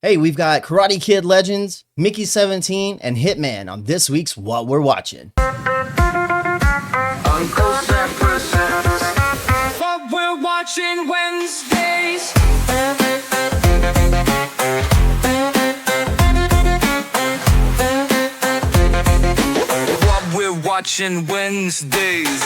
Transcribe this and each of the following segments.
Hey, we've got Karate Kid Legends, Mickey 17, and Hitman on this week's What We're Watching. Unkle Sam presents What We're Watching Wednesdays. What We're Watching Wednesdays.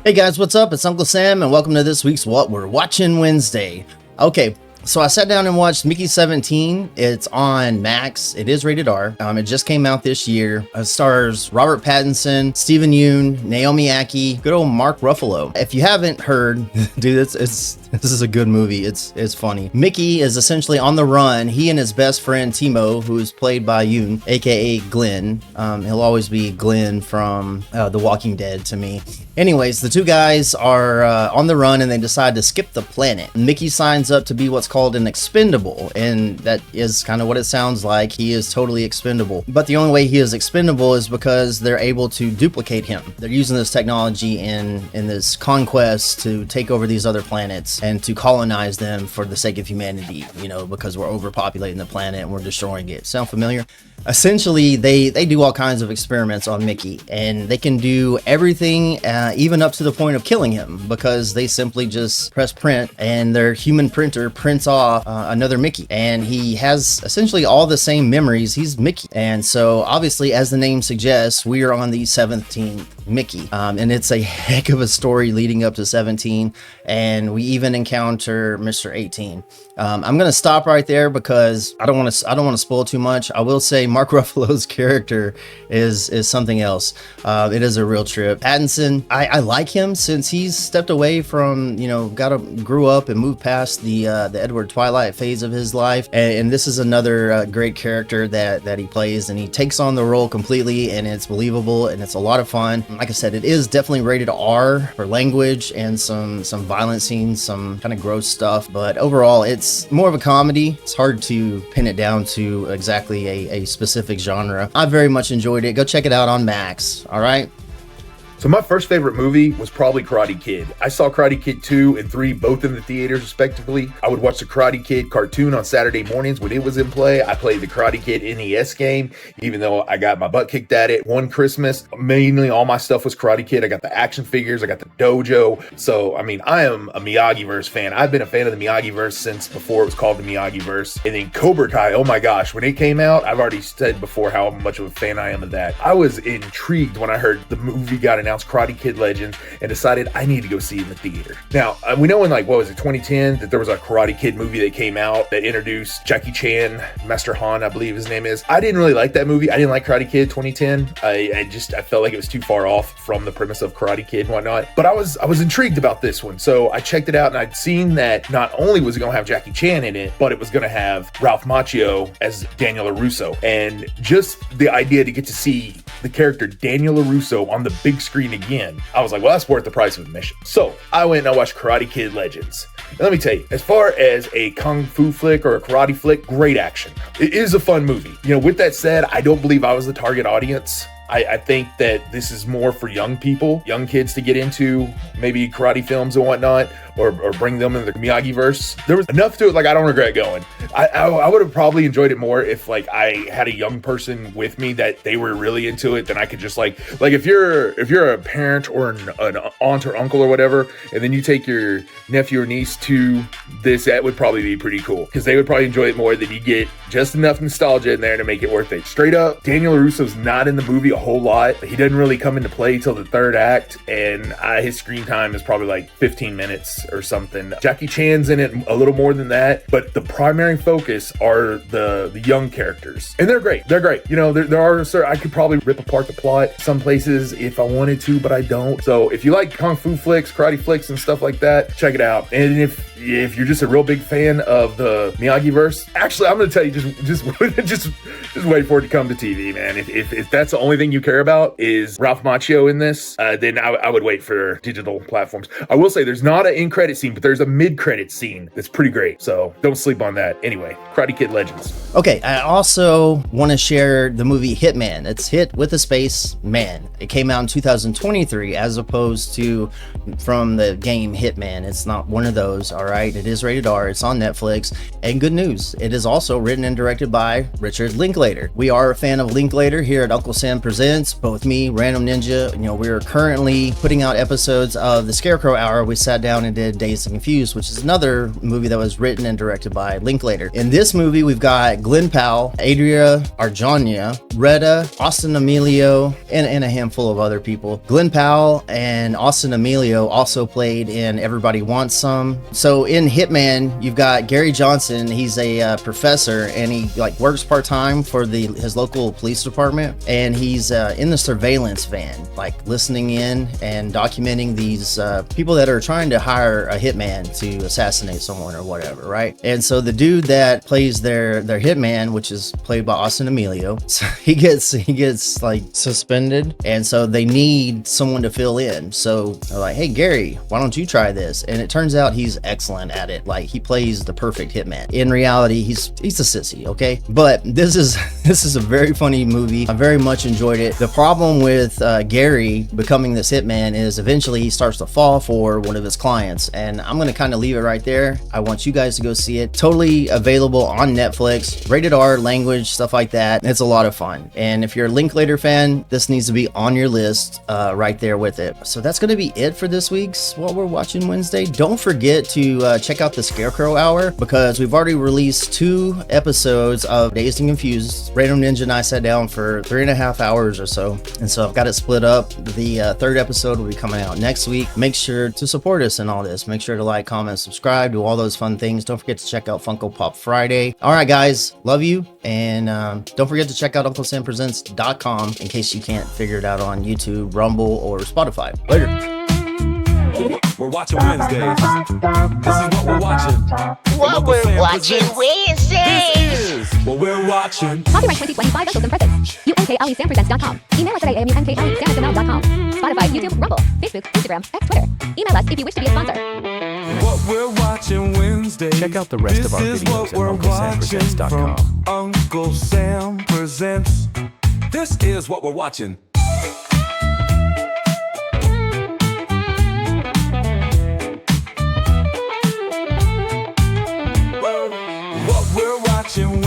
Hey guys, what's up? It's Unkle Sam, and welcome to this week's What We're Watching Wednesday. Okay, so I sat down and watched Mickey 17. It's on Max. It is rated R. It just came out this year. It stars Robert Pattinson, Stephen Yeun, Naomi Ackie, good old Mark Ruffalo. If you haven't heard, dude, this is a good movie. It's funny. Mickey is essentially on the run. He and his best friend Timo, who is played by Yeun, aka Glenn. He'll always be Glenn from The Walking Dead to me. Anyways, the two guys are on the run and they decide to skip the planet. Mickey signs up to be what's called an expendable, and that is kind of what it sounds like. He is totally expendable. But the only way he is expendable is because they're able to duplicate him. They're using this technology in this conquest to take over these other planets and to colonize them for the sake of humanity, you know, because we're overpopulating the planet and we're destroying it. Sound familiar? Essentially, they do all kinds of experiments on Mickey, and they can do everything, even up to the point of killing him, because they simply just press print and their human printer prints off another Mickey, and he has essentially all the same memories. He's Mickey. And so obviously, as the name suggests, we are on the 17th Mickey, and it's a heck of a story leading up to 17, and we even encounter Mr. 18. I'm gonna stop right there because I don't want to spoil too much. I will say Mark Ruffalo's character is something else. It is a real trip. Pattinson, I like him since he's stepped away from, you know, grew up and moved past the Edward Twilight phase of his life, and this is another great character that he plays, and he takes on the role completely, and it's believable and it's a lot of fun. Like I said, it is definitely rated R for language and some violent scenes, some kind of gross stuff, but overall it's more of a comedy. It's hard to pin it down to exactly a specific genre. I very much enjoyed it. Go check it out on Max. All right. So my first favorite movie was probably Karate Kid. I saw Karate Kid 2 and 3 both in the theaters respectively. I would watch the Karate Kid cartoon on Saturday mornings when it was in play. I played the Karate Kid NES game, even though I got my butt kicked at it. One Christmas, mainly all my stuff was Karate Kid. I got the action figures, I got the dojo. So, I mean, I am a Miyagi-verse fan. I've been a fan of the Miyagi-verse since before it was called the Miyagi-verse. And then Cobra Kai, oh my gosh, when it came out, I've already said before how much of a fan I am of that. I was intrigued when I heard the movie got announced, Karate Kid Legends, and decided I need to go see it in the theater. Now, we know in 2010, that there was a Karate Kid movie that came out that introduced Jackie Chan, Master Han, I believe his name is. I didn't really like that movie. I didn't like Karate Kid 2010. I felt like it was too far off from the premise of Karate Kid and whatnot. But I was intrigued about this one. So I checked it out, and I'd seen that not only was it going to have Jackie Chan in it, but it was going to have Ralph Macchio as Daniel LaRusso. And just the idea to get to see the character Daniel LaRusso on the big screen again, I was like, well, that's worth the price of admission. So I went and I watched Karate Kid Legends. And let me tell you, as far as a kung fu flick or a karate flick, great action. It is a fun movie. You know, with that said, I don't believe I was the target audience. I think that this is more for young people, young kids to get into maybe karate films and whatnot, or bring them in the Miyagi-verse. There was enough to it, like I don't regret going. I would have probably enjoyed it more if like I had a young person with me that they were really into it, then I could just like if you're a parent or an aunt or uncle or whatever, and then you take your nephew or niece to this, that would probably be pretty cool, because they would probably enjoy it more. Than you get just enough nostalgia in there to make it worth it. Straight up, Daniel LaRusso's not in the movie a whole lot. He doesn't really come into play till the third act, and his screen time is probably like 15 minutes or something. Jackie Chan's in it a little more than that, but the primary focus are the young characters, and they're great. You know, there are I could probably rip apart the plot some places if I wanted to, but I don't. So if you like kung fu flicks, karate flicks, and stuff like that, check it out. And if you're just a real big fan of the Miyagi-verse, actually, I'm going to tell you, just wait for it to come to TV, man. If that's the only thing you care about is Ralph Macchio in this, then I would wait for digital platforms. I will say there's not an in-credit scene, but there's a mid-credit scene that's pretty great. So don't sleep on that. Anyway, Karate Kid Legends. Okay, I also want to share the movie Hitman. It's Hit with a space Man. It came out in 2023 as opposed to from the game Hitman. It's not one of those, all right? right? It is rated R. It's on Netflix. And good news, it is also written and directed by Richard Linklater. We are a fan of Linklater here at Unkle Sam Presents, both me, Random Ninja. We are currently putting out episodes of the Scarecrow Hour. We sat down and did Dazed and Confused, which is another movie that was written and directed by Linklater. In this movie, we've got Glenn Powell, Adria Arjona, Retta, Austin Emilio, and a handful of other people. Glenn Powell and Austin Emilio also played in Everybody Wants Some. So in Hitman, you've got Gary Johnson. He's a professor, and he works part-time for his local police department, and he's in the surveillance van, listening in and documenting these people that are trying to hire a hitman to assassinate someone or whatever, right? And so the dude that plays their hitman, which is played by Austin Emilio, so he gets suspended, and so they need someone to fill in. So they're like, hey Gary, why don't you try this? And it turns out he's excellent at it. He plays the perfect hitman. In reality, he's a sissy, okay? But this is a very funny movie. I very much enjoyed it. The problem with Gary becoming this hitman is eventually he starts to fall for one of his clients, and I'm gonna kind of leave it right there. I want you guys to go see it. Totally available on Netflix, rated R, language, stuff like that. It's a lot of fun. And if you're a Linklater fan, this needs to be on your list right there with it. So that's gonna be it for this week's What We're Watching Wednesday. Don't forget to check out the Scarecrow Hour, because we've already released 2 episodes of Dazed and Confused. Random Ninja and I sat down for 3.5 hours or so, and so I've got it split up. The 3rd episode will be coming out next week. Make sure to support us in all this. Make sure to like, comment, subscribe, do all those fun things. Don't forget to check out Funko Pop Friday. All right, guys, love you, and don't forget to check out UnkleSamPresents.com in case you can't figure it out on YouTube, Rumble, or Spotify. Later. We're watching Wednesdays. This is what we're watching. What we're watching Wednesdays. This is what we're watching. Copyright 2025 Unkle Sam Presents. UNKLESamPresents.com. Email us at AMUNKLESam@gmail.com. Spotify, YouTube, Rumble, Facebook, Instagram, X, Twitter. Email us if you wish to be a sponsor. What we're watching Wednesdays. Check out the rest of our This is videos what at we're watching UnkleSamPresents.com. from Uncle Sam Presents. This is what we're watching. What we're watching